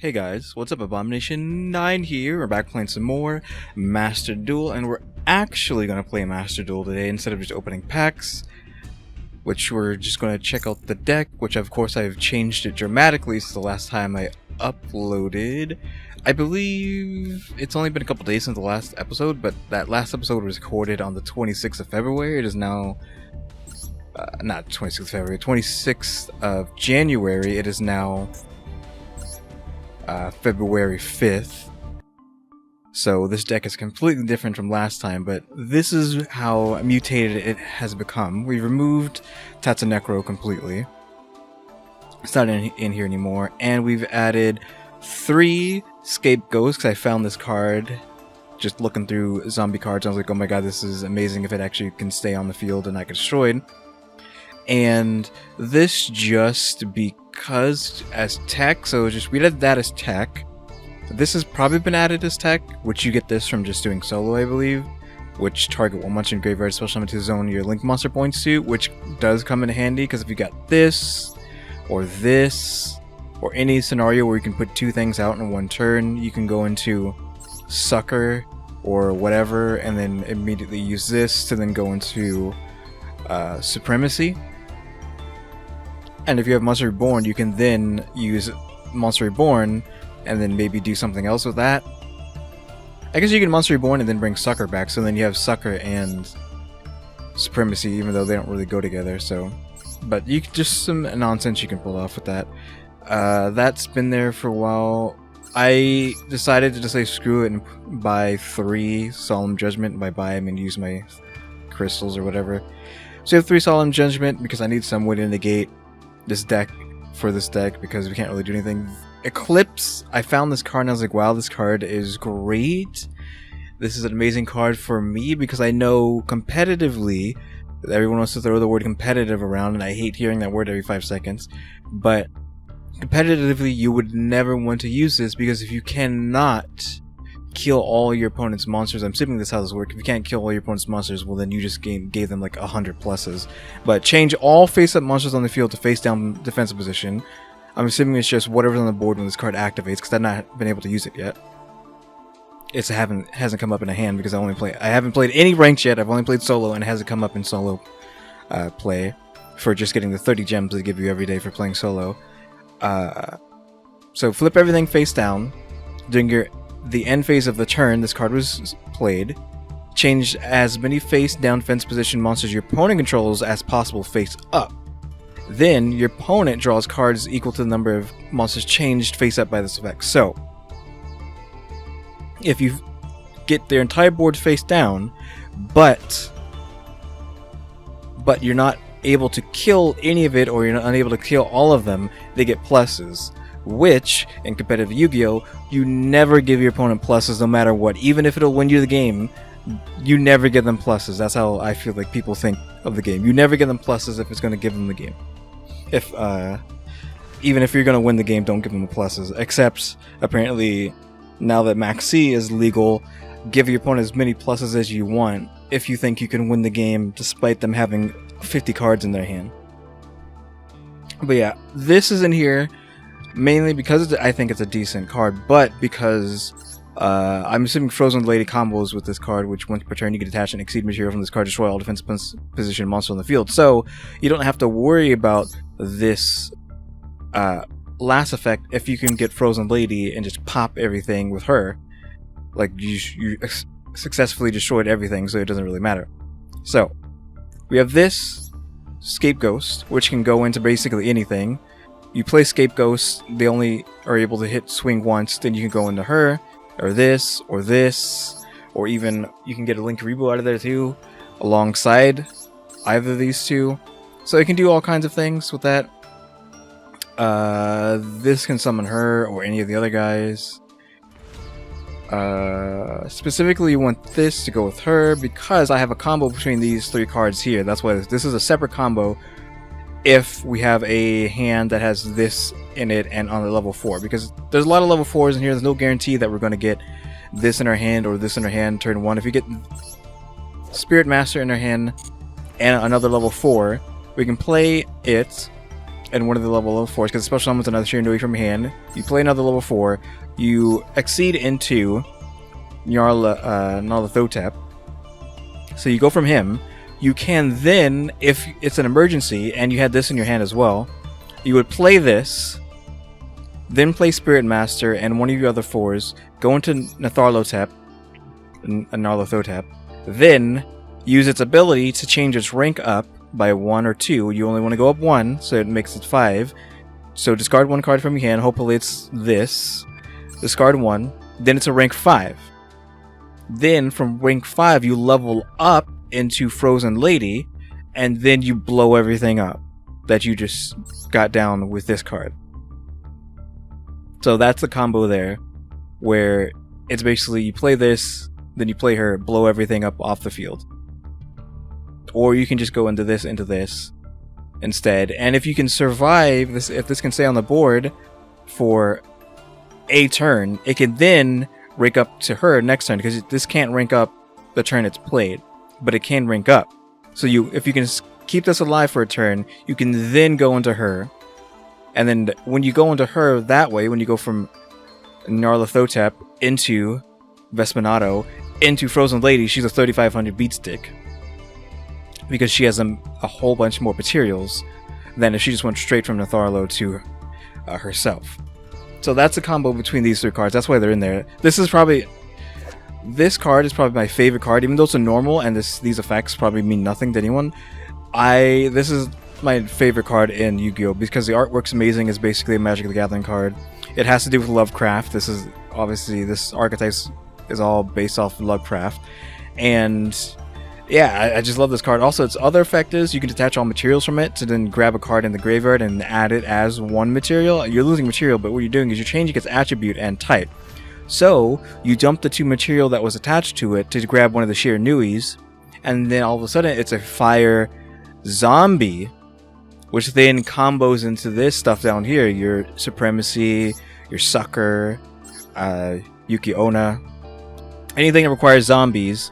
Hey guys, what's up? Abomination9 here. We're back playing some more Master Duel, and we're actually going to play Master Duel today instead of just opening packs, which we're just going to check out the deck, which of course I've changed it dramatically since the last time I uploaded. I believe it's only been a couple days since the last episode, but that last episode was recorded on the 26th of February. It is now, not 26th of February, 26th of January. It is now February 5th. So this deck is completely different from last time, but this is how mutated it has become. We've removed Tatsunecro completely. It's not in here anymore. And we've added 3 Scapegoats, because I found this card just looking through zombie cards. I was like, oh my god, this is amazing if it actually can stay on the field and not get destroyed. And this just because as tech, so we did that as tech. This has probably been added as tech, which you get this from just doing solo, I believe, which target one monster in graveyard special summon to zone your link monster points to, which does come in handy because if you got this, or any scenario where you can put 2 things out in one turn, you can go into Sucker or whatever, and then immediately use this to then go into Supremacy. And if you have Monster Reborn, you can then use Monster Reborn and then maybe do something else with that. I guess you can Monster Reborn and then bring Sucker back, so then you have Sucker and Supremacy, even though they don't really go together. So, but you just some nonsense you can pull off with that. That's been there for a while. I decided to just say screw it and buy 3 Solemn Judgment. By buy, I mean use my crystals or whatever. So you have 3 Solemn Judgment because I need some way to negate this deck for this deck because we can't really do anything. Eclipse, I found this card and I was like, wow, this card is great. This is an amazing card for me because I know competitively that everyone wants to throw the word competitive around, and I hate hearing that word every 5 seconds. But competitively, you would never want to use this because if you cannot kill all your opponent's monsters, I'm assuming this is how this works. If you can't kill all your opponent's monsters, well then you just gave them like 100 pluses. But change all face-up monsters on the field to face-down defensive position. I'm assuming it's just whatever's on the board when this card activates, because I've not been able to use it yet. It hasn't come up in a hand because I haven't played any ranks yet. I've only played solo, and it hasn't come up in solo play for just getting the 30 gems they give you every day for playing solo. So flip everything face down. During the end phase of the turn, this card was played. Change as many face down defense position monsters your opponent controls as possible face up. Then your opponent draws cards equal to the number of monsters changed face up by this effect. So if you get their entire board face down, but you're not able to kill any of it, or you're unable to kill all of them, they get pluses. Which, in competitive Yu-Gi-Oh, you never give your opponent pluses no matter what. Even if it'll win you the game, you never give them pluses. That's how I feel like people think of the game. You never give them pluses if it's going to give them the game. Even if you're going to win the game, don't give them the pluses. Except, apparently, now that Max C is legal, give your opponent as many pluses as you want if you think you can win the game despite them having 50 cards in their hand. But yeah, this is in here mainly because I think it's a decent card, but because I'm assuming Frozen Lady combos with this card, which once per turn you get attach and exceed material from this card, destroy all defensive position monster on the field. So you don't have to worry about this last effect if you can get Frozen Lady and just pop everything with her. Like you successfully destroyed everything, so it doesn't really matter. So we have this Scapegoat, which can go into basically anything. You play Scapegoat, they only are able to hit swing once, then you can go into her, or this, or even you can get a Link Rebo out of there too, alongside either of these two. So you can do all kinds of things with that. This can summon her, or any of the other guys. Specifically you want this to go with her, because I have a combo between these 3 cards here. That's why this is a separate combo if we have a hand that has this in it and on the level 4, because there's a lot of level 4s in here. There's no guarantee that we're going to get this in our hand or this in our hand turn 1. If you get Spirit Master in our hand and another level 4, we can play it and one of the level 4s, because special summons another Shiranui from your hand. You play another level 4. You exceed into Nyarlathotep. So you go from him. You can then, if it's an emergency, and you had this in your hand as well, you would play this, then play Spirit Master and one of your other 4s, go into Nyarlathotep, then use its ability to change its rank up by 1 or 2. You only want to go up 1, so it makes it 5. So discard 1 card from your hand, hopefully it's this. Discard 1, then it's a rank 5. Then from rank 5 you level up into Frozen Lady, and then you blow everything up that you just got down with this card. So that's the combo there, where it's basically you play this, then you play her, blow everything up off the field. Or you can just go into this instead. And if you can survive this, if this can stay on the board for a turn, it can then rank up to her next turn, because this can't rank up the turn it's played, but it can rank up. So if you can keep this alive for a turn, you can then go into her. And then when you go into her that way, when you go from Nyarlathotep into Vespertinato into Frozen Lady, she's a 3500 beat stick, because she has a whole bunch more materials than if she just went straight from Nyarlathotep to herself. So that's a combo between these 3 cards. That's why they're in there. This card is probably my favorite card, even though it's a normal and these effects probably mean nothing to anyone. This is my favorite card in Yu-Gi-Oh! Because the artwork's amazing. It's basically a Magic the Gathering card. It has to do with Lovecraft. This archetype is all based off Lovecraft. And yeah, I just love this card. Also, its other effect is you can detach all materials from it to then grab a card in the graveyard and add it as one material. You're losing material, but what you're doing is you're changing its attribute and type. So you dump the 2 material that was attached to it to grab one of the Shiranuis, and then all of a sudden it's a fire zombie, which then combos into this stuff down here. Your Supremacy, your Sucker, Yuki Onna. Anything that requires zombies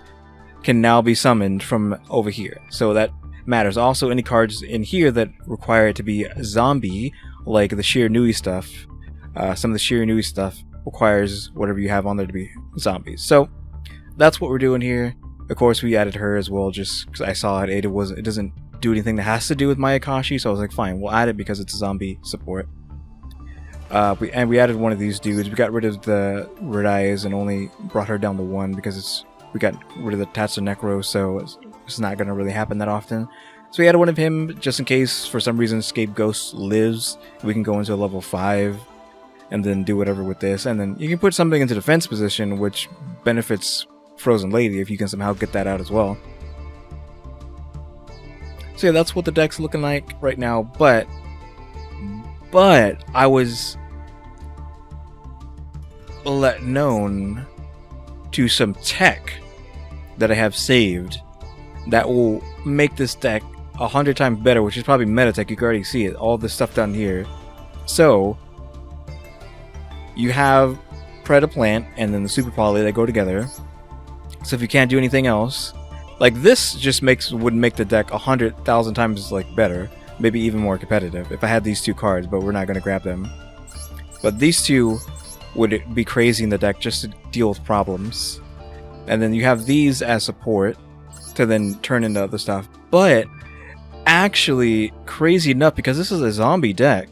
can now be summoned from over here. So that matters. Also, any cards in here that require it to be a zombie, like the Shiranui stuff, some of the Shiranui stuff requires whatever you have on there to be zombies. So that's what we're doing here. Of course, we added her as well, just because I saw it. It doesn't do anything that has to do with Mayakashi, so I was like, fine, we'll add it because it's a zombie support. We added one of these dudes. We got rid of the Red Eyes and only brought her down to 1 because we got rid of the Tatsunekro, so it's not going to really happen that often. So we added one of him just in case for some reason Escape Ghost lives. We can go into a level 5 and then do whatever with this, and then you can put something into defense position, which benefits Frozen Lady if you can somehow get that out as well. So yeah, that's what the deck's looking like right now, but I was let known to some tech that I have saved that will make this deck 100 times better, which is probably meta tech. You can already see it, all this stuff down here. So you have Predaplant and then the Super Poly that go together. So if you can't do anything else, like this just would make the deck 100,000 times like better, maybe even more competitive if I had these 2 cards, but we're not going to grab them. But these 2 would be crazy in the deck just to deal with problems. And then you have these as support to then turn into other stuff. But actually, crazy enough, because this is a zombie deck,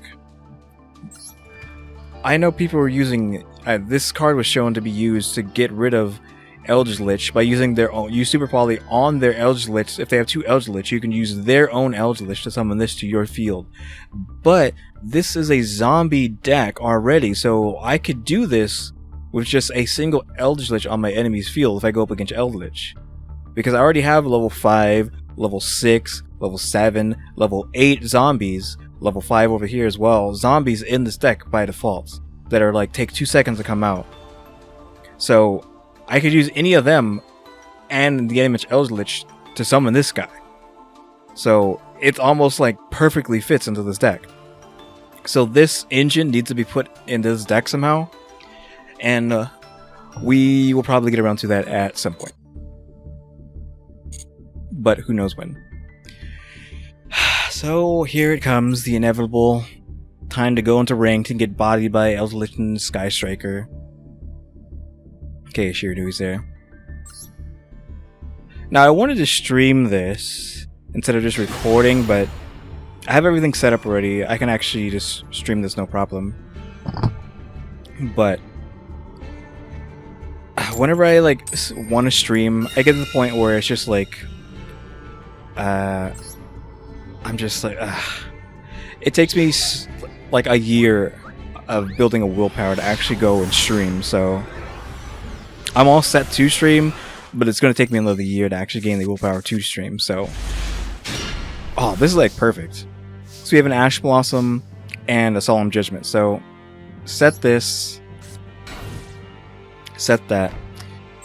I know people were using this card was shown to be used to get rid of Eldritch Lich by using their own. Use Super Poly on their Eldritch Lich. If they have 2 Eldritch Lich, you can use their own Eldritch Lich to summon this to your field. But this is a zombie deck already, so I could do this with just a single Eldritch Lich on my enemy's field if I go up against Eldritch. Because I already have level 5, level 6, level 7, level 8 zombies, level 5 over here as well, zombies in this deck by default that are like take 2 seconds to come out. So I could use any of them and the Eldritch Lich to summon this guy. So it almost like perfectly fits into this deck. So this engine needs to be put in this deck somehow, and we will probably get around to that at some point. But who knows when. So here it comes, the inevitable time to go into ranked and get bodied by Eldritch and Sky Striker. Okay, Shiranui's there. Now I wanted to stream this instead of just recording, but I have everything set up already. I can actually just stream this no problem. But whenever I like want to stream, I get to the point where it's just like I'm just like it takes me like a year of building a willpower to actually go and stream, so I'm all set to stream, but it's going to take me another year to actually gain the willpower to stream, so oh, this is like perfect. So we have an Ash Blossom and a Solemn Judgment, so set this, set that,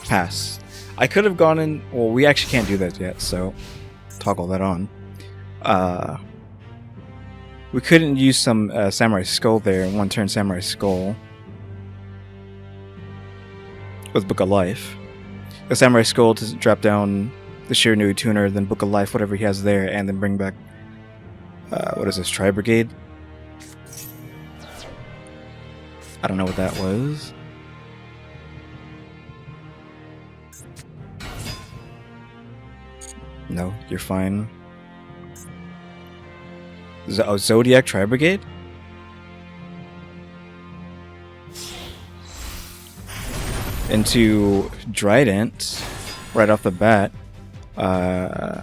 pass. I could have gone in, well, we actually can't do that yet, so toggle that on. We couldn't use some Samurai Skull there, one turn Samurai Skull with Book of Life. The Samurai Skull to drop down the Shiranui Tuner, then Book of Life, whatever he has there, and then bring back what is this, Tri-Brigade? I don't know what that was. No, you're fine. Zodiac Tri-Brigade? Into Trident right off the bat. Target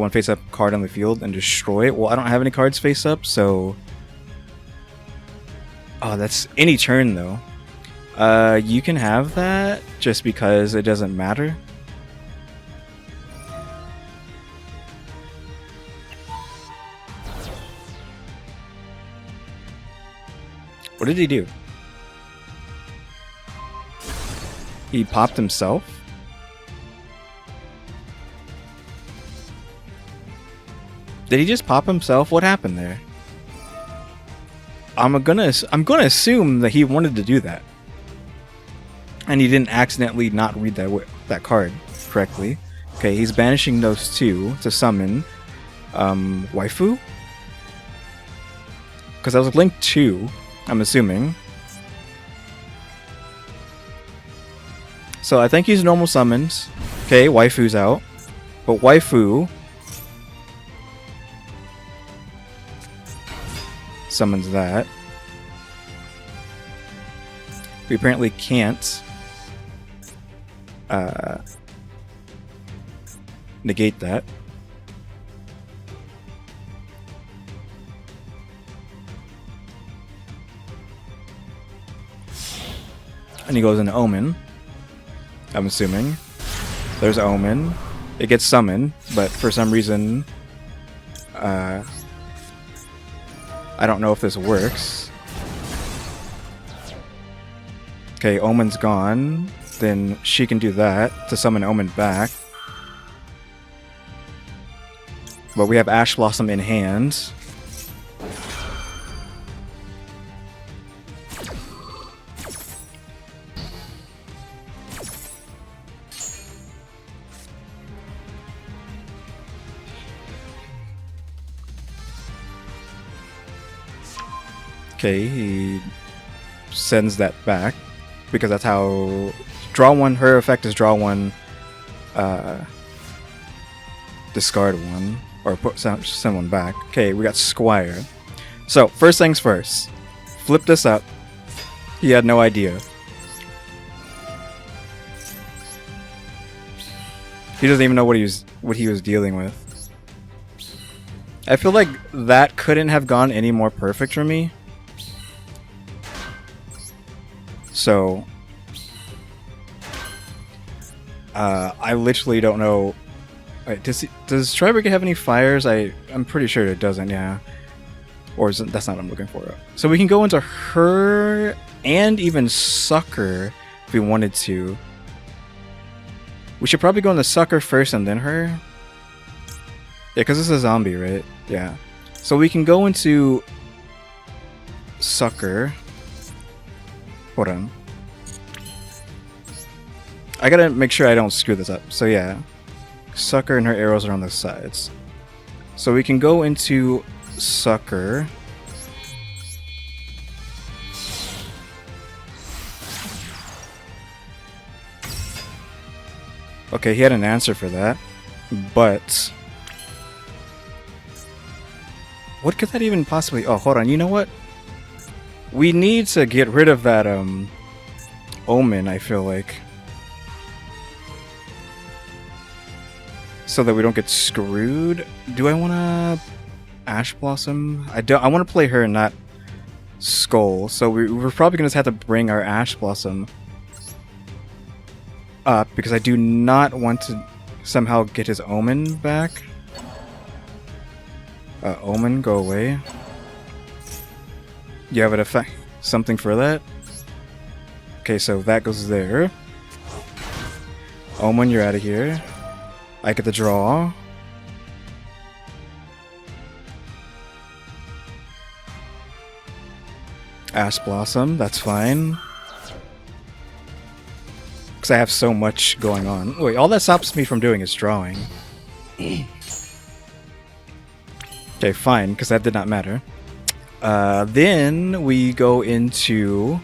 one face up card on the field and destroy it. Well, I don't have any cards face up, so oh, that's any turn though. You can have that just because it doesn't matter. What did he do? He popped himself? Did he just pop himself? What happened there? I'm gonna assume that he wanted to do that, and he didn't accidentally not read that card correctly. Okay, he's banishing those two to summon Waifu, because that was linked to, I'm assuming. So I think he's normal summons. Okay, Waifu's out, but Waifu summons that. We apparently can't negate that. And he goes into Omen. I'm assuming. There's Omen. It gets summoned, but for some reason I don't know if this works. Okay, Omen's gone. Then she can do that to summon Omen back. But we have Ash Blossom in hand. Okay, he sends that back because that's how draw one. Her effect is draw one, discard one, or send one back. Okay, we got Squire. So first things first, flip this up. He had no idea. He doesn't even know what he was dealing with. I feel like that couldn't have gone any more perfect for me. So, I literally don't know. Wait, does Tri-Brigade have any fires? I'm pretty sure it doesn't, yeah. Or that's not what I'm looking for. So we can go into her and even Sucker if we wanted to. We should probably go into Sucker first and then her. Yeah, because it's a zombie, right? Yeah. So we can go into Sucker. Hold on. I gotta make sure I don't screw this up. So yeah, Sucker and her arrows are on the sides. So we can go into Sucker. Okay, he had an answer for that, but what could that even possibly... Oh, hold on, you know what? We need to get rid of that, Omen, I feel like. So that we don't get screwed. Do I want to Ash Blossom? I don't. I want to play her and not Skull. So we're probably going to have to bring our Ash Blossom up because I do not want to somehow get his Omen back. Omen, go away. You have an effect, something for that? Okay, so that goes there. Omen, you're out of here. I get the draw. Ash Blossom, that's fine. Because I have so much going on. Wait, all that stops me from doing is drawing. Okay, fine, because that did not matter. Then we go into...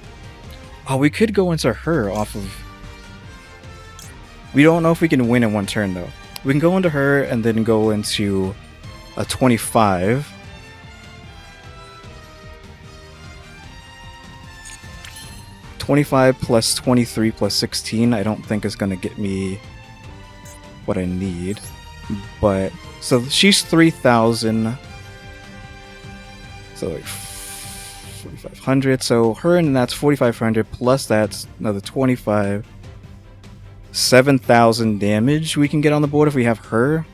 Oh, we could go into her off of... We don't know if we can win in one turn, though. We can go into her and then go into a 25. +25 plus 23 plus 16 I don't think is going to get me what I need. But, so she's 3,000. So like 4,500. So her and that's 4,500 plus that's another 25. 7,000 damage we can get on the board if we have her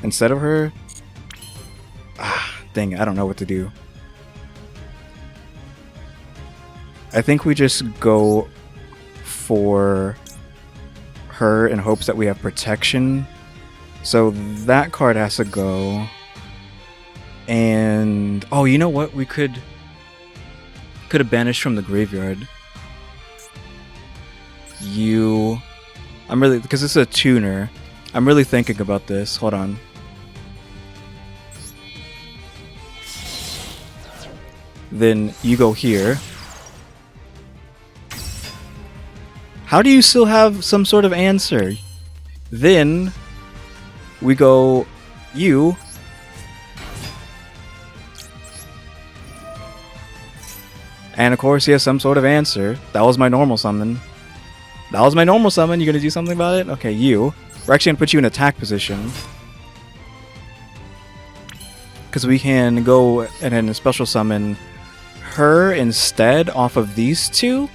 instead of her. Ah, dang it, I don't know what to do. I think we just go for her in hopes that we have protection. So that card has to go. And oh, you know what? We could have banished from the graveyard. I'm really, because this is a tuner, I'm really thinking about this. Hold on. Then you go here. How do you still have some sort of answer? Then we go you. And of course he has some sort of answer. That was my normal summon. That was my normal summon. You gonna do something about it? Okay, you. We're actually gonna put you in attack position. Because we can go and then special summon her instead off of these two.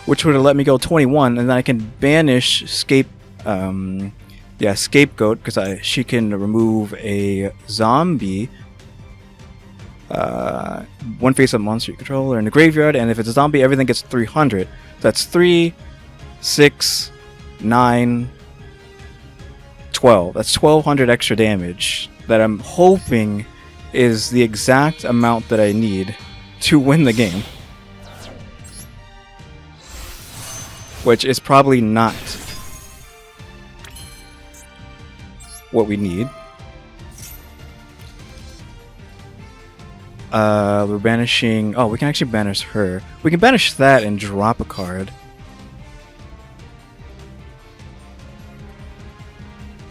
Which would have let me go 21, and then I can banish Scapegoat, because she can remove a zombie. One face-up monster you control or in the graveyard, and if it's a zombie, everything gets 300. So that's 3, 6, 9, 12. That's 1,200 extra damage that I'm hoping is the exact amount that I need to win the game. Which is probably not what we need. We're banishing... Oh, we can actually banish her. We can banish that and drop a card.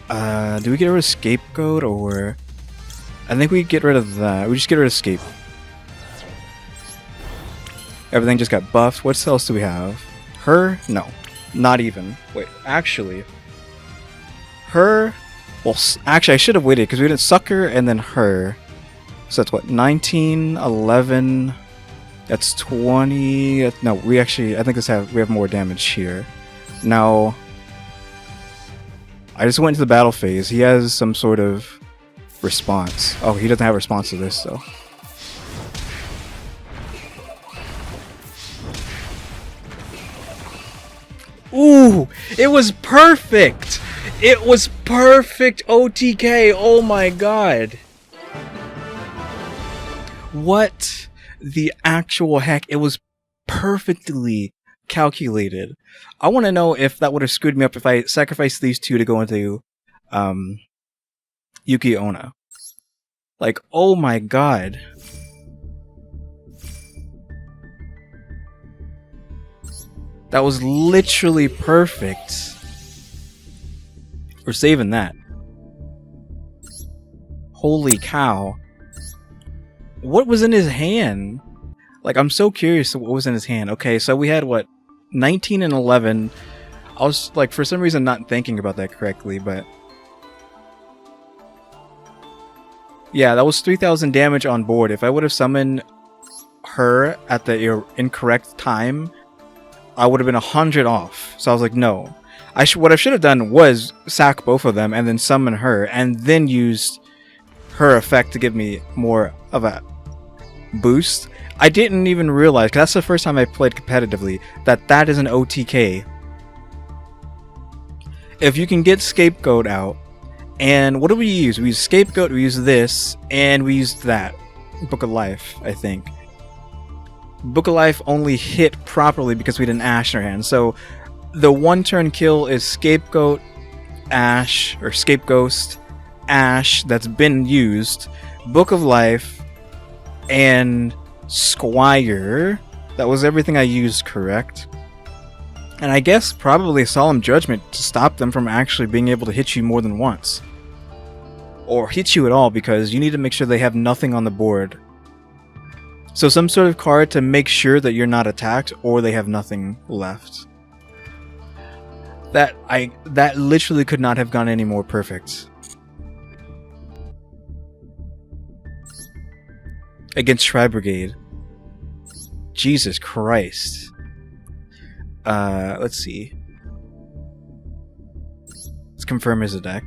Do we get rid of Scapegoat or... I think we get rid of that. We just get rid of Scape. Everything just got buffed. What else do we have? Her? No. Not even. Wait, actually... Her... Well, actually, I should have waited because we did Sucker and then her. So that's what? 19, 11... That's 20... No, we actually... I think we have more damage here. Now... I just went into the battle phase. He has some sort of response. Oh, he doesn't have a response to this, though. Ooh! It was perfect! It was perfect OTK! Oh my god! What the actual heck? It was perfectly calculated. I want to know if that would have screwed me up if I sacrificed these two to go into Yuki Onna. Like, oh my god. That was literally perfect. We're saving that. Holy cow. What was in his hand? Like, I'm so curious what was in his hand. Okay, so we had, what, 19 and 11. I was, like, for some reason not thinking about that correctly, but... yeah, that was 3,000 damage on board. If I would have summoned her at the incorrect time, I would have been 100 off. So I was like, no. What I should have done was sack both of them and then summon her, and then used her effect to give me more of a boost. I didn't even realize, because that's the first time I played competitively, that is an OTK. If you can get Scapegoat out, and what do we use? We use Scapegoat, we use this, and we used that. Book of Life, I think. Book of Life only hit properly because we had an Ash in our hand. So the one turn kill is Scapegoat, Ash, or Scapegoat, Ash that's been used, Book of Life, and Squire. That was everything I used, correct? And I guess probably Solemn Judgment to stop them from actually being able to hit you more than once. Or hit you at all, because you need to make sure they have nothing on the board. So some sort of card to make sure that you're not attacked or they have nothing left. That literally could not have gone any more perfect. Against Tri-Brigade. Jesus Christ. Let's see. Let's confirm his deck.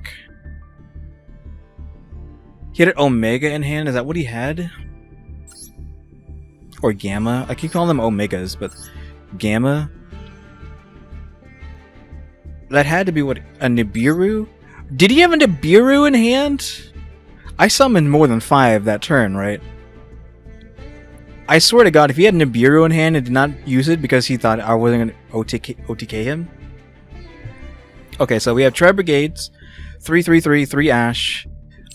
He had an Omega in hand, is that what he had? Or Gamma? I keep calling them Omegas, but Gamma? That had to be what, a Nibiru? Did he have a Nibiru in hand? I summoned more than 5 that turn, right? I swear to God, if he had Nibiru in hand and did not use it because he thought I wasn't going to OTK him. Okay, so we have Tri-Brigades, 3/3/3, 3 Ash.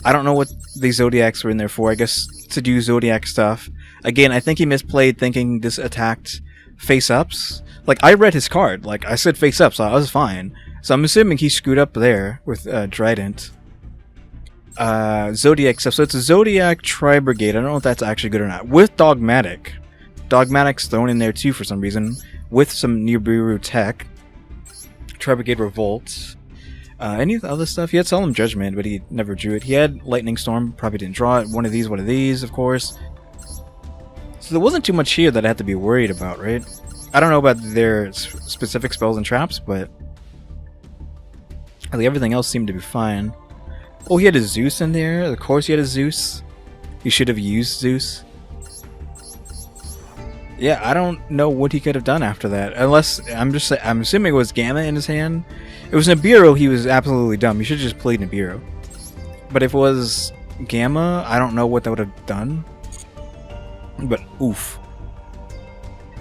I don't know what these Zodiacs were in there for. I guess to do Zodiac stuff. Again, I think he misplayed thinking this attacked face-ups. Like, I read his card. Like, I said face-up, so I was fine. So I'm assuming he screwed up there with Trident. Zodiac stuff. So it's a Zodiac Tri-Brigade. I don't know if that's actually good or not. With Dogmatic. Dogmatic's thrown in there too for some reason. With some Nibiru tech. Tri-Brigade Revolt. Any other stuff? He had Solemn Judgment, but he never drew it. He had Lightning Storm. Probably didn't draw it. One of these, of course. So there wasn't too much here that I had to be worried about, right? I don't know about their specific spells and traps, but I think everything else seemed to be fine. Oh, he had a Zeus in there. Of course he had a Zeus. He should have used Zeus. Yeah, I don't know what he could have done after that. Unless, I'm assuming it was Gamma in his hand. If it was Nibiru, he was absolutely dumb. He should have just played Nibiru. But if it was Gamma, I don't know what that would have done. But, oof.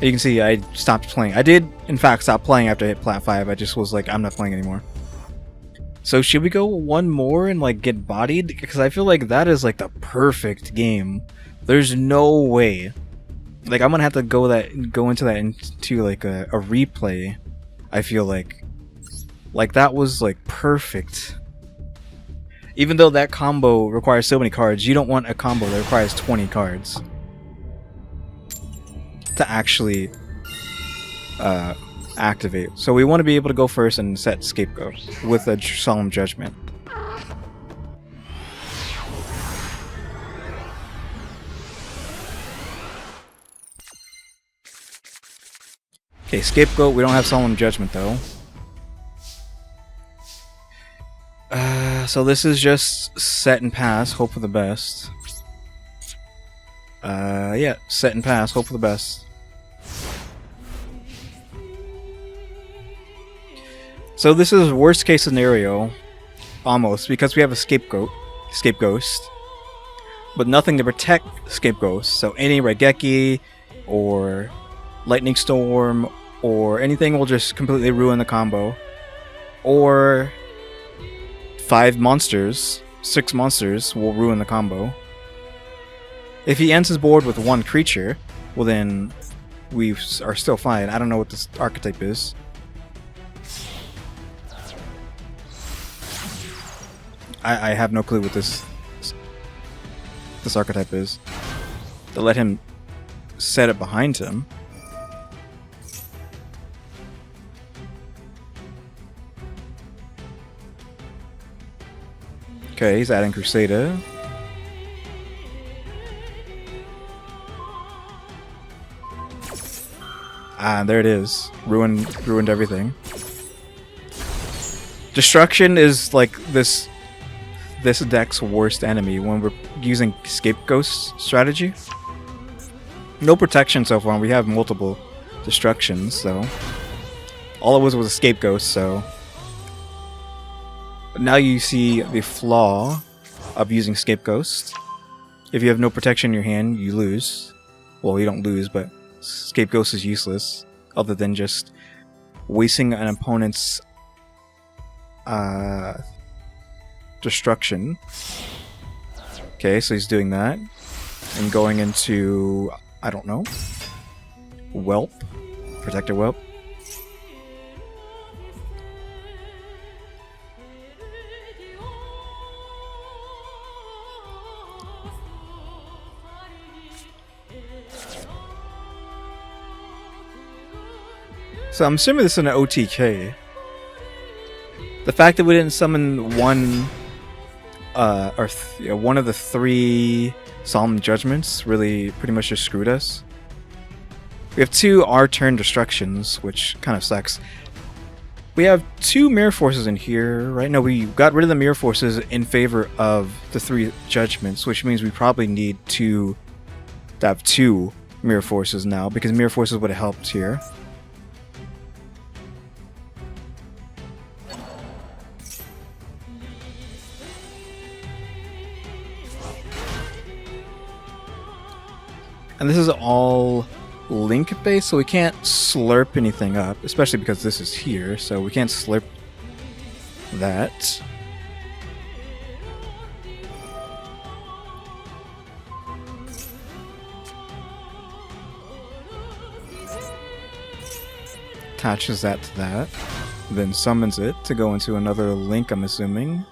You can see I stopped playing. I did, in fact, stop playing after I hit Plat 5. I just was like, I'm not playing anymore. So should we go one more and like get bodied? Because I feel like that is like the perfect game. There's no way. Like, I'm gonna have to go into that into like a replay. I feel like that was like perfect. Even though that combo requires so many cards, you don't want a combo that requires 20 cards to actually activate. So we want to be able to go first and set Scapegoat with a Solemn Judgment. Okay, Scapegoat, we don't have Solemn Judgment though. So this is just set and pass, hope for the best. Yeah, set and pass, hope for the best. So this is worst case scenario, almost, because we have a Scapegoat, but nothing to protect Scapegoat. So any Raigeki or Lightning Storm or anything will just completely ruin the combo. Or 5 monsters, 6 monsters will ruin the combo. If he ends his board with 1 creature, well then we are still fine. I don't know what this archetype is. I have no clue what this archetype is. To let him set it behind him. Okay, he's adding Crusader. Ah, there it is. Ruined everything. Destruction is like this deck's worst enemy when we're using Scapegoat strategy. No protection so far, we have multiple destructions, so all it was a Scapegoat, so now you see the flaw of using Scapegoat. If you have no protection in your hand, you lose. Well, you don't lose, but Scapegoat is useless, other than just wasting an opponent's destruction. Okay, so he's doing that. And going into, I don't know, Whelp. Protector Whelp. So I'm assuming this is an OTK. The fact that we didn't summon one of the 3 Solemn Judgments really pretty much just screwed us. We have 2 R-turn destructions, which kind of sucks. We have 2 Mirror Forces in here. Right now we got rid of the Mirror Forces in favor of the 3 Judgments, which means we probably need to have 2 Mirror Forces now, because Mirror Forces would have helped here. And this is all link based, so we can't slurp anything up, especially because this is here, so we can't slurp that. Attaches that to that, then summons it to go into another link, I'm assuming.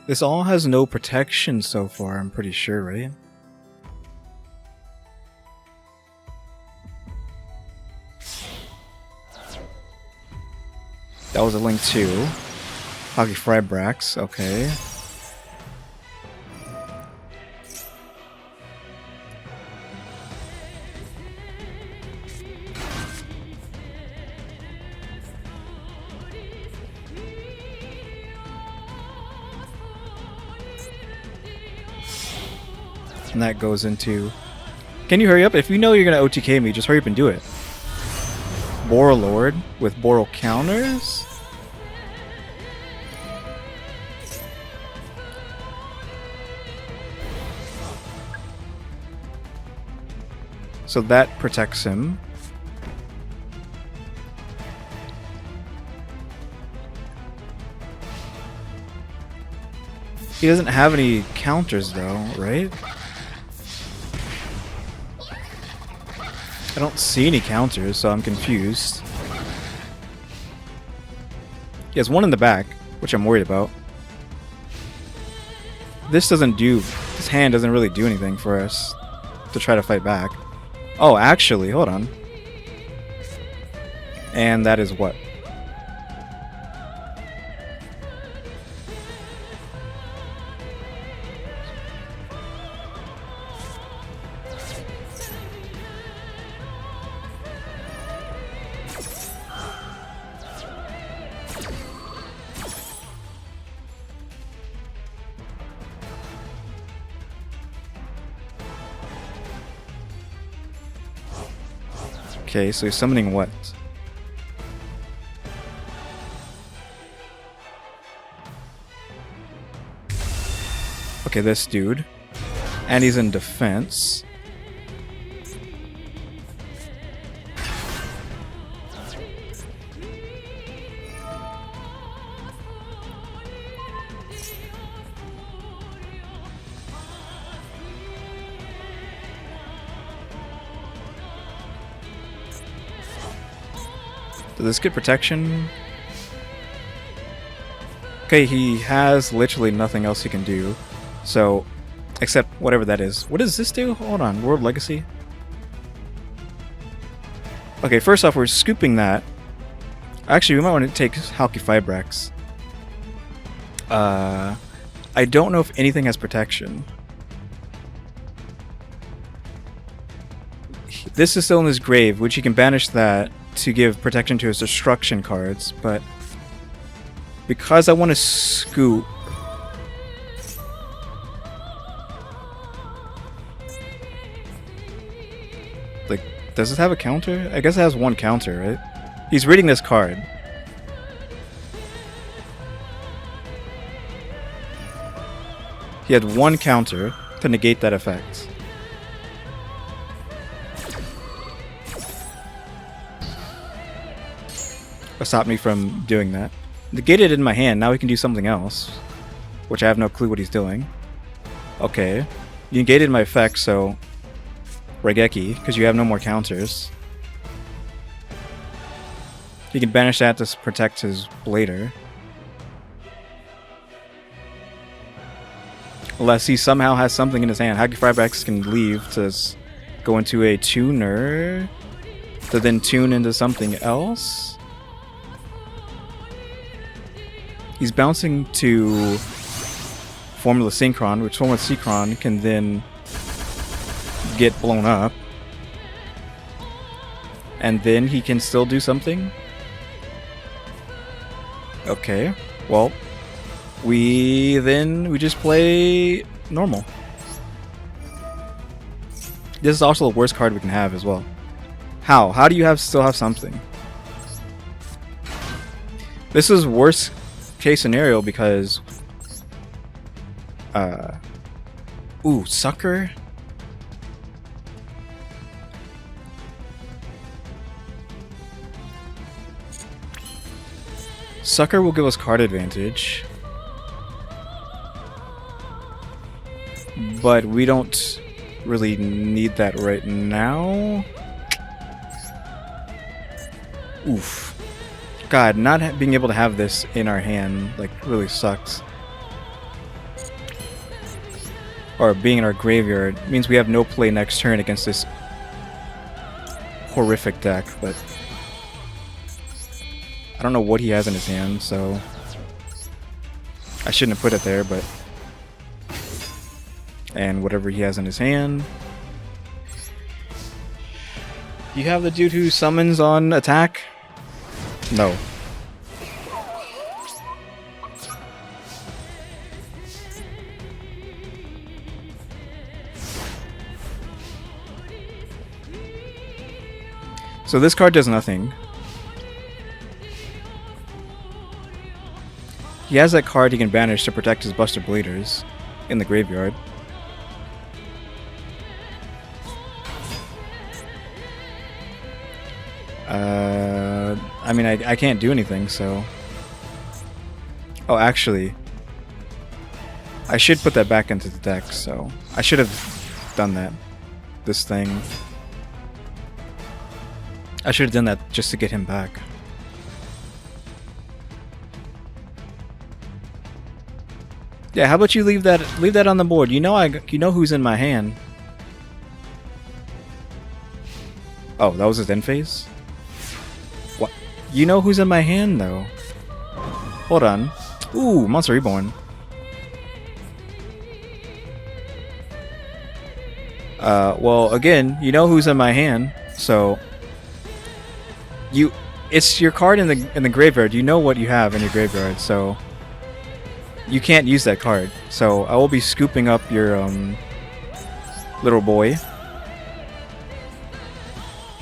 This all has no protection so far, I'm pretty sure, right? That was a link too. Hockey Frybrax, okay. And that goes into... Can you hurry up? If you know you're gonna OTK me, just hurry up and do it. Boral Lord with Boral counters? So that protects him. He doesn't have any counters though, right? I don't see any counters, so I'm confused. He has one in the back, which I'm worried about. This hand doesn't really do anything for us to try to fight back. Oh, actually, hold on. And that is what? Okay, so he's summoning what? Okay, this dude. And he's in defense. Does this get protection? Okay, he has literally nothing else he can do. So, except whatever that is. What does this do? Hold on, World Legacy? Okay, first off, we're scooping that. Actually, we might want to take Halki Fibrax. I don't know if anything has protection. This is still in his grave, which he can banish that to give protection to his destruction cards, but because I want to scoop, like, does it have a counter? I guess it has one counter, right? He's reading this card. He had one counter to negate that effect. Or stop me from doing that. Negated in my hand, now he can do something else. Which I have no clue what he's doing. Okay. You negated my effect, so Regeki, because you have no more counters. He can banish that to protect his Blader. Unless he somehow has something in his hand. Halki Fibrax can leave to go into a tuner to then tune into something else. He's bouncing to Formula Synchron, which Formula Synchron can then get blown up. And then he can still do something? Okay, well, we just play normal. This is also the worst card we can have as well. How? How do you still have something? This is worst case scenario because ooh, Sucker? Sucker will give us card advantage. But we don't really need that right now. Oof. God, not being able to have this in our hand, like, really sucks. Or being in our graveyard means we have no play next turn against this horrific deck, but I don't know what he has in his hand, so I shouldn't have put it there, but and whatever he has in his hand. You have the dude who summons on attack? No. So this card does nothing. He has that card he can banish to protect his Buster Bladers in the graveyard. I mean, I can't do anything, so... Oh, actually... I should put that back into the deck, so... I should have done that. This thing. I should have done that just to get him back. Yeah, how about you leave that on the board? You know who's in my hand. Oh, that was his end phase? What? You know who's in my hand, though. Hold on. Ooh, Monster Reborn. Well, again, you know who's in my hand, so... It's your card in the graveyard. You know what you have in your graveyard, so... You can't use that card. So, I will be scooping up your, little boy.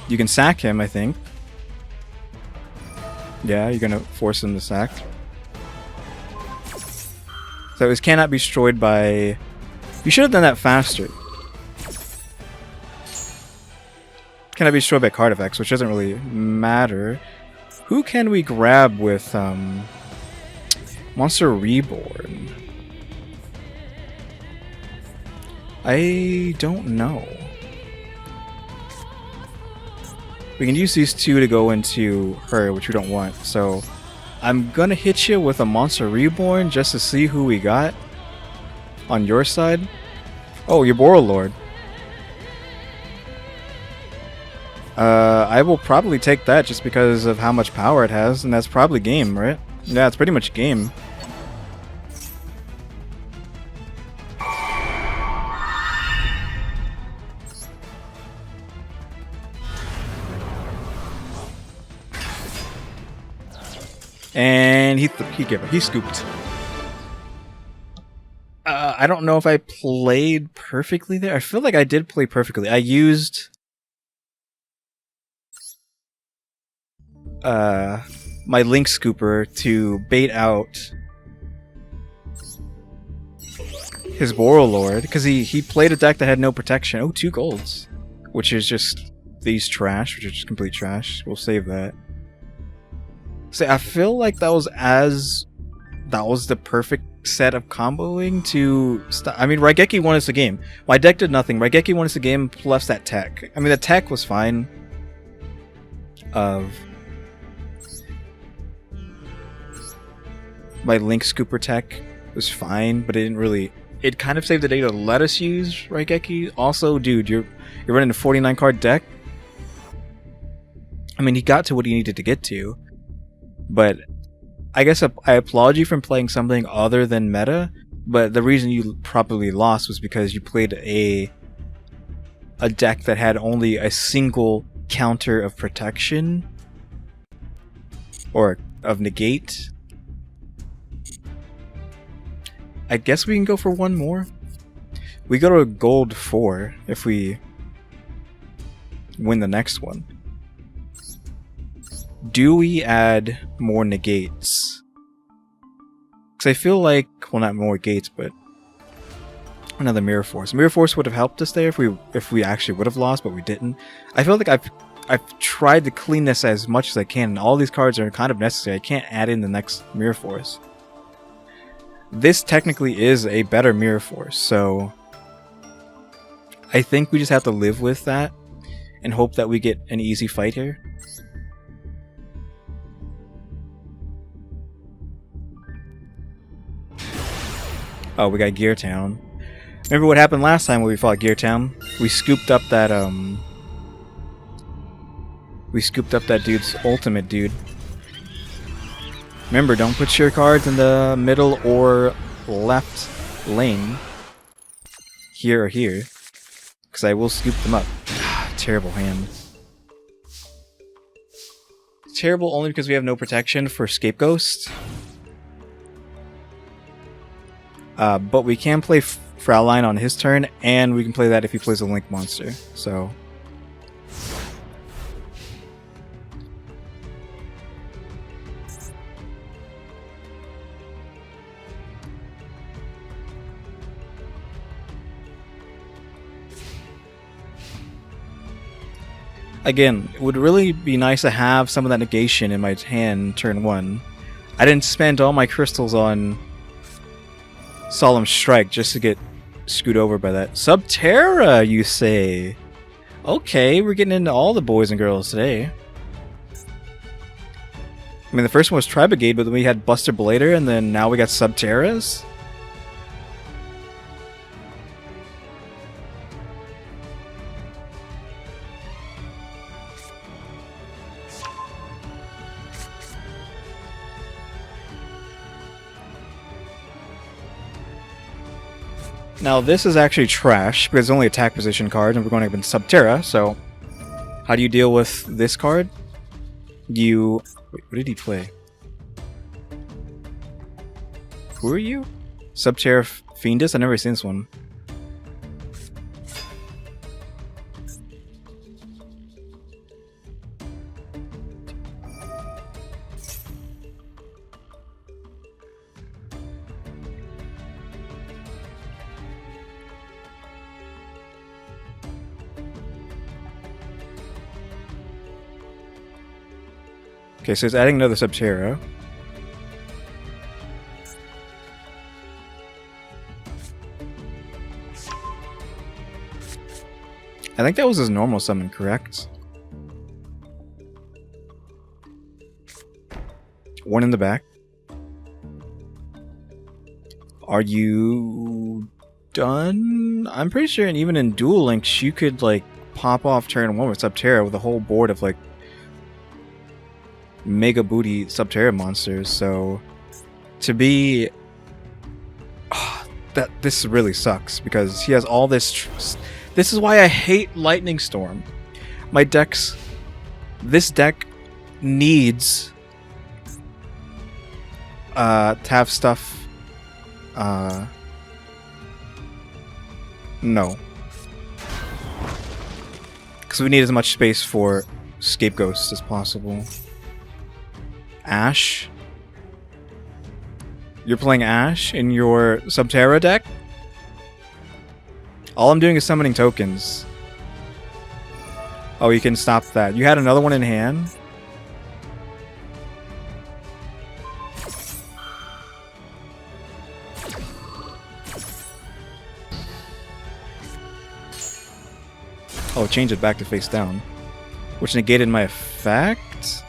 You can sack him, I think. Yeah, you're gonna force him to sack. So this cannot be destroyed by... You should have done that faster. Cannot be destroyed by card effects, which doesn't really matter. Who can we grab with Monster Reborn? I don't know. We can use these two to go into her, which we don't want. So I'm gonna hit you with a Monster Reborn just to see who we got on your side. Oh, your Boral Lord. I will probably take that just because of how much power it has, and that's probably game, right? Yeah, it's pretty much game. And he scooped. I don't know if I played perfectly there. I feel like I did play perfectly. I used my Link Scooper to bait out his Boral Lord, because he played a deck that had no protection. Oh, 2 golds. Which is just these trash, which is just complete trash. We'll save that. See, I feel like that was the perfect set of comboing to stop. I mean, Raigeki won us the game. My deck did nothing. Raigeki won us the game plus that tech. I mean, the tech was fine. My Link Scooper tech was fine, but it didn't really. It kind of saved the day to let us use Raigeki. Also, dude, you're running a 49 card deck. I mean, he got to what he needed to get to, but I guess I applaud you for playing something other than meta. But the reason you probably lost was because you played a deck that had only a single counter of protection or of negate. I guess we can go for one more. We go to a gold 4 if we win the next one. Do we add more negates? Because I feel like, well, not more gates, but another Mirror Force. Mirror Force would have helped us there if we actually would have lost, but we didn't. I feel like I've tried to clean this as much as I can, and all these cards are kind of necessary. I can't add in the next Mirror Force. This technically is a better Mirror Force, so I think we just have to live with that and hope that we get an easy fight here. Oh, we got Gear Town. Remember what happened last time when we fought Gear Town? We scooped up that dude's ultimate, dude. Remember, don't put your cards in the middle or left lane. Here or here. Because I will scoop them up. Terrible hand. Terrible only because we have no protection for Scapegoat. But we can play Fraulein on his turn, and we can play that if he plays a Link monster. So again, it would really be nice to have some of that negation in my hand turn 1. I didn't spend all my crystals on Solemn Strike just to get screwed over by that. Subterrors, you say? Okay, we're getting into all the boys and girls today. I mean, the first one was Tri-Brigade, but then we had Buster Blader, and then now we got Subterrors? Now this is actually trash, because it's only attack position card, and we're going up in Subterra, so how do you deal with this card? Wait, what did he play? Who are you? Subterra Fiendus? I've never seen this one. Okay, so it's adding another Subterra. I think that was his normal summon, correct? One in the back. Are you done? I'm pretty sure, and even in Duel Links, you could like pop off turn 1 with Subterra with a whole board of like mega booty Subterra monsters. So to be this really sucks because he has all this. This is why I hate Lightning Storm. My decks. This deck needs to have stuff. No. Because we need as much space for scapegoats as possible. Ash? You're playing Ash in your Subterra deck? All I'm doing is summoning tokens. Oh, you can stop that. You had another one in hand? Oh, change it back to face down. Which negated my effect?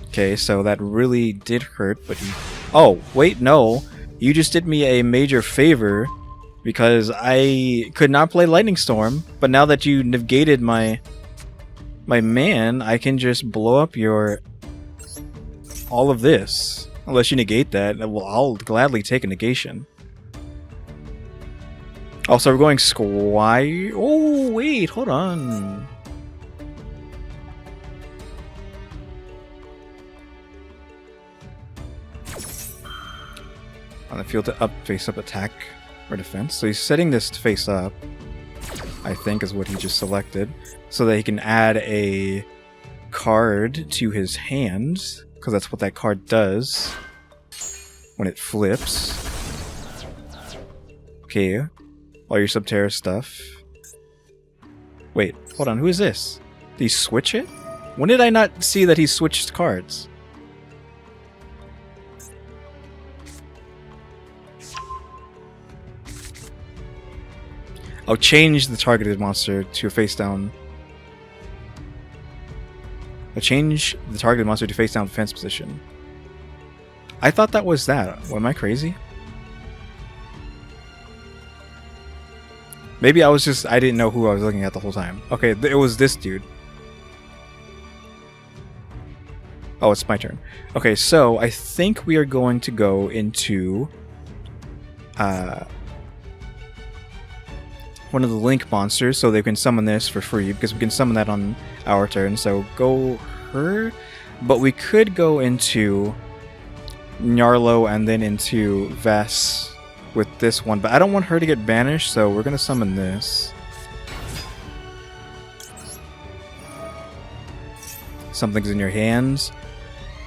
Okay, so that really did hurt, but he... Oh, wait, no. You just did me a major favor because I could not play Lightning Storm, but now that you negated my man, I can just blow up your... all of this. Unless you negate that, well, I'll gladly take a negation. Also, we're going Squire. Oh, wait, hold on. On the field to face up attack or defense. So he's setting this to face up, I think is what he just selected, so that he can add a card to his hand, because that's what that card does when it flips. Okay. All your Subterra stuff. Wait, hold on, who is this? Did he switch it? When did I not see that he switched cards? I'll change the targeted monster to a face down. I'll change the targeted monster to face down defense position. I thought that was that. Am I crazy? Maybe I didn't know who I was looking at the whole time. Okay, it was this dude. Oh, it's my turn. Okay, so I think we are going to go into one of the Link monsters, so they can summon this for free, because we can summon that on our turn. So go her, but we could go into Nyarlo and then into Vess with this one, but I don't want her to get banished, so we're gonna summon this. Something's in your hands.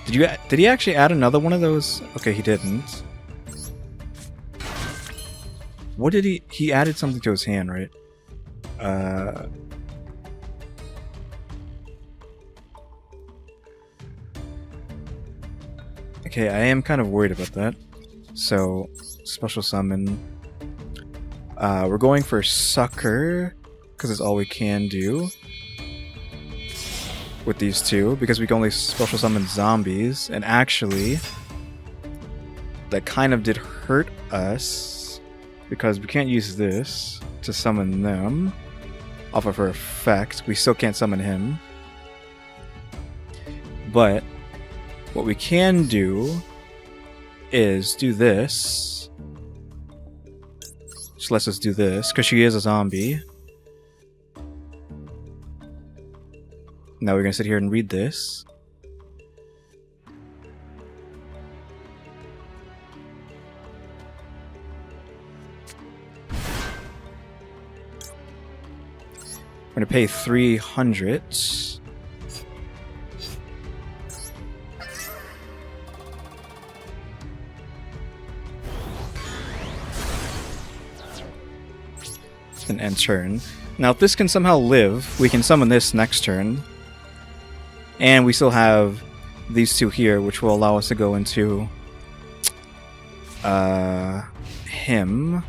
Did he actually add another one of those? Okay, he didn't. What did he added something to his hand, right? Okay, I am kind of worried about that. So, special summon. We're going for Sucker, because it's all we can do with these two, because we can only special summon zombies, and actually, that kind of did hurt us, because we can't use this to summon them off of her effect. We still can't summon him. But what we can do is do this. Just lets us do this, because she is a zombie. Now we're going to sit here and read this. We're going to pay 300. And end turn. Now if this can somehow live, we can summon this next turn. And we still have these two here, which will allow us to go into him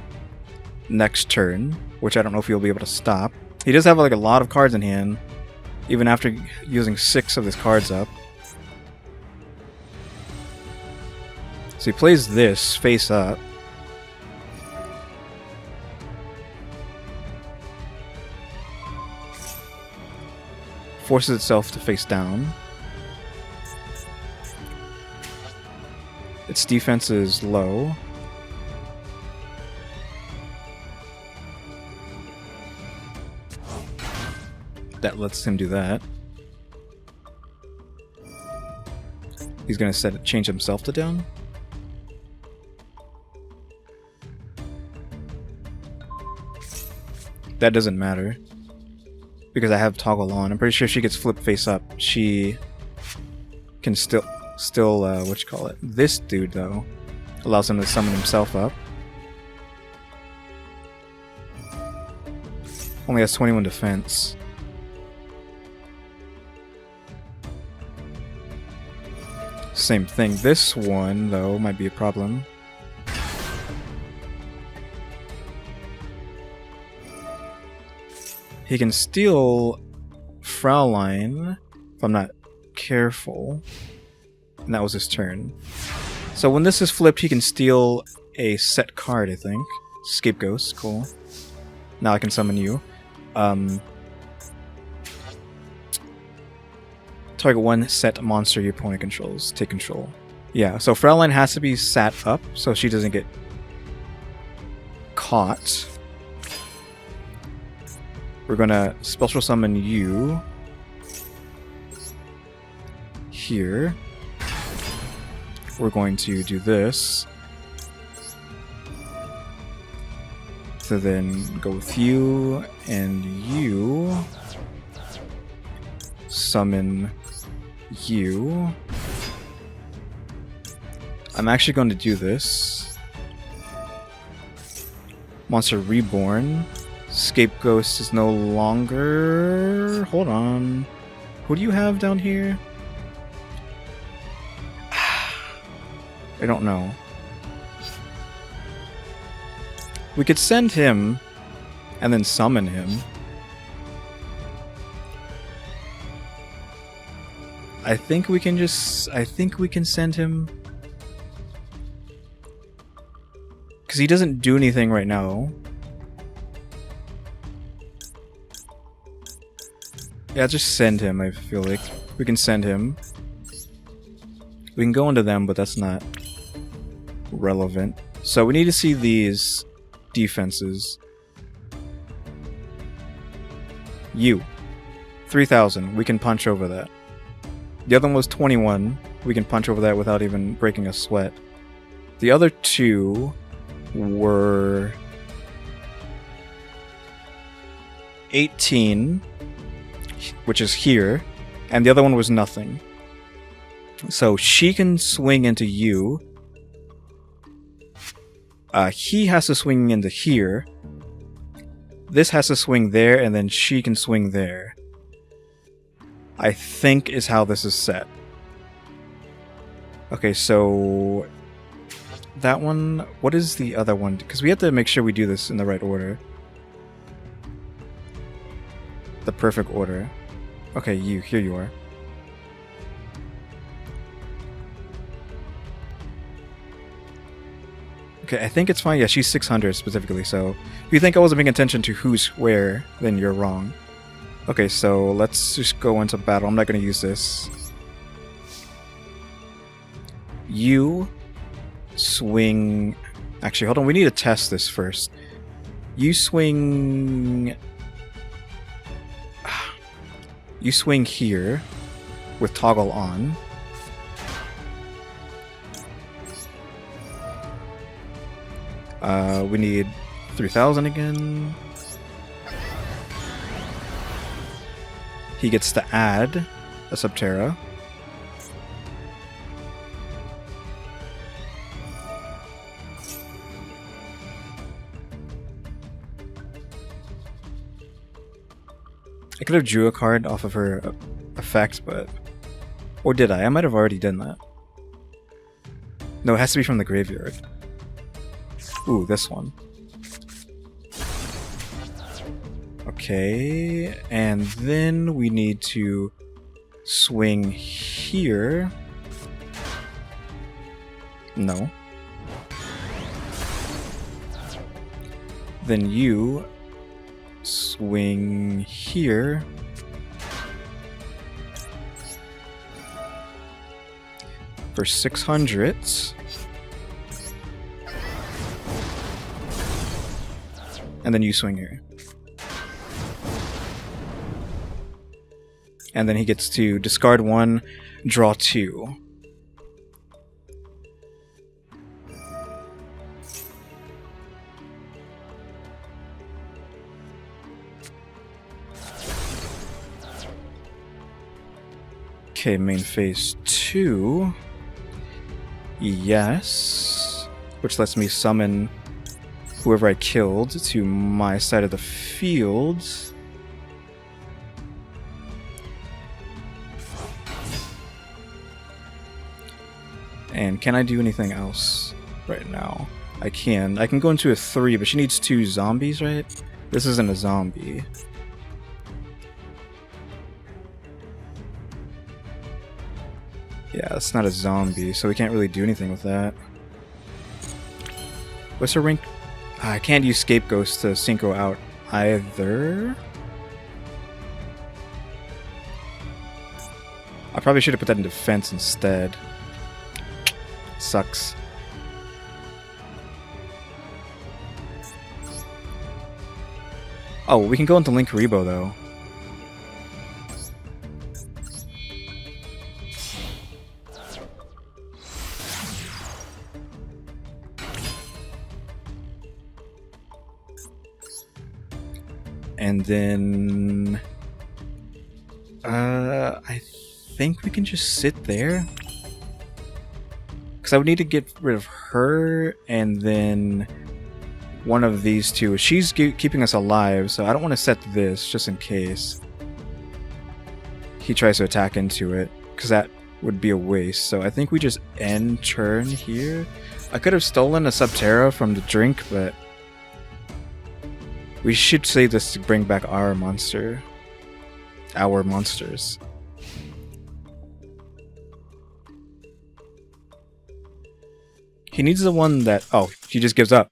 next turn, which I don't know if he'll be able to stop. He does have like a lot of cards in hand, even after using 6 of his cards up. So he plays this face up. Forces itself to face down. Its defense is low. That lets him do that. He's gonna change himself to down. That doesn't matter because I have toggle on. I'm pretty sure if she gets flipped face up, she can still what you call it? This dude though allows him to summon himself up. Only has 21 defense. Same thing. This one though might be a problem. He can steal Fraulein if I'm not careful. And that was his turn. So when this is flipped, he can steal a set card, I think. Scapegoat, cool. Now I can summon you. Target one set monster your opponent controls. Take control. Yeah, so Fraulein has to be sat up so she doesn't get caught. We're gonna special summon you here. We're going to do this. So then go with you and you. Summon you. I'm actually going to do this. Monster Reborn. Scapegoat is no longer... Hold on. Who do you have down here? I don't know. We could send him and then summon him. I think we can send him. Because he doesn't do anything right now. Yeah, just send him, I feel like. We can send him. We can go into them, but that's not relevant. So we need to see these defenses. You. 3,000. We can punch over that. The other one was 21. We can punch over that without even breaking a sweat. The other two were 18, which is here, and the other one was nothing. So she can swing into you. He has to swing into here. This has to swing there, and then she can swing there. I think is how this is set. Okay, so that one. What is the other one? Because we have to make sure we do this in the right order. The perfect order. Okay, you. Here you are. Okay, I think it's fine. Yeah, she's 600 specifically, so if you think I wasn't paying attention to who's where, then you're wrong. Okay, so let's just go into battle. I'm not going to use this. You swing... Actually, hold on. We need to test this first. You swing... You swing here with toggle on. We need 3,000 again. He gets to add a Subterra. I could have drew a card off of her effect, but... Or did I? I might have already done that. No, it has to be from the graveyard. Ooh, this one. Okay, and then we need to swing here. No. Then you swing here. For 600. And then you swing here. And then he gets to discard 1, draw 2. Okay, main phase 2. Yes. Which lets me summon whoever I killed to my side of the field. And can I do anything else right now? I can go into a 3, but she needs 2 zombies, right? This isn't a zombie. Yeah, it's not a zombie, so we can't really do anything with that. What's her rank? I can't use Scapegoats to synchro out either. I probably should have put that in defense instead. Sucks. Oh, we can go into Link Rebo though. And then I think we can just sit there. Because I would need to get rid of her and then one of these two. She's keeping us alive, so I don't want to set this just in case he tries to attack into it, because that would be a waste. So I think we just end turn here. I could have stolen a Subterror from the drink, but we should save this to bring back our monster. Our monsters. He needs the one that... Oh, he just gives up.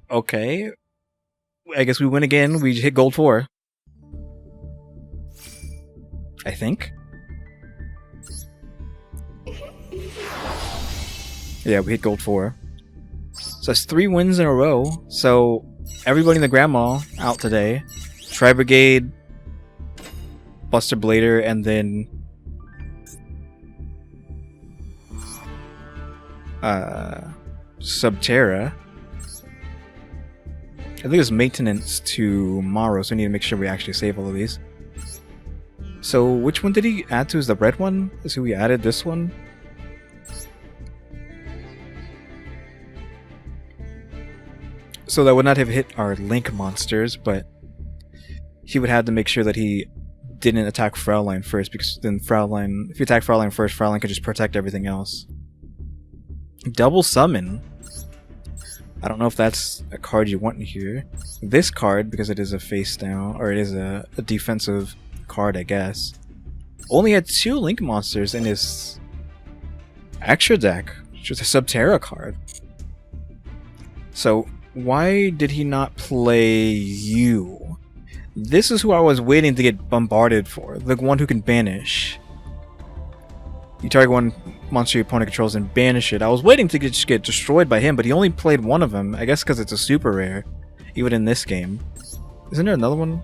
Okay. I guess we win again. We hit gold 4. I think. Yeah, we hit gold 4. So that's 3 wins in a row. So everybody in the Grandma out today. Tri-Brigade, Buster Blader, and then Subterra. I think it's maintenance tomorrow, so we need to make sure we actually save all of these. So which one did he add to? Is the red one? So we added this one? So that would not have hit our Link monsters, but he would have to make sure that he didn't attack Fraulein first, because then Fraulein, if you attack Fraulein first, Fraulein could just protect everything else. Double summon. I don't know if that's a card you want here. This card, because it is a face down, or it is a defensive card, I guess, only had 2 Link monsters in his extra deck, which is a Subterra card. So why did he not play you? This is who I was waiting to get bombarded for, the one who can banish. You target one monster your opponent controls and banish it. I was waiting to just get destroyed by him, but he only played one of them. I guess because it's a super rare, even in this game. Isn't there another one?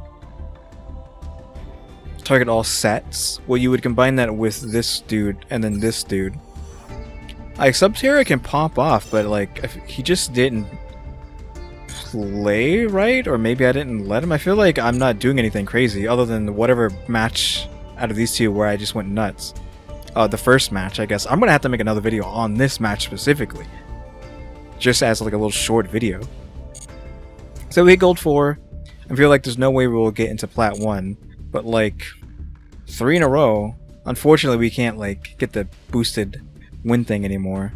Target all sets. Well, you would combine that with this dude and then this dude. Like, Subterra can pop off, but like, he just didn't play right, or maybe I didn't let him. I feel like I'm not doing anything crazy other than whatever match out of these two where I just went nuts. The first match, I guess. I'm gonna have to make another video on this match specifically, just as like a little short video. So we hit gold 4. I feel like there's no way we'll get into plat 1, but like 3 in a row. Unfortunately, we can't like get the boosted win thing anymore,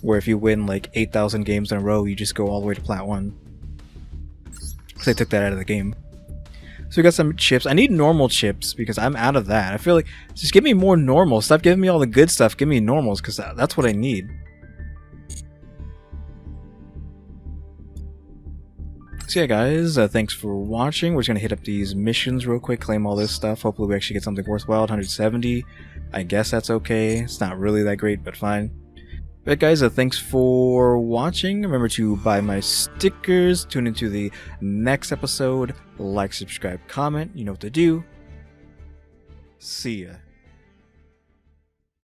where if you win like 8,000 games in a row, you just go all the way to plat 1. because I took that out of the game. So we got some chips. I need normal chips because I'm out of that. I feel like just give me more normal. Stop giving me all the good stuff. Give me normals because that's what I need. So yeah, guys, thanks for watching. We're just going to hit up these missions real quick, claim all this stuff. Hopefully we actually get something worthwhile. 170. I guess that's okay. It's not really that great, but fine. But guys, thanks for watching. Remember to buy my stickers. Tune into the next episode. Like, subscribe, comment. You know what to do. See ya.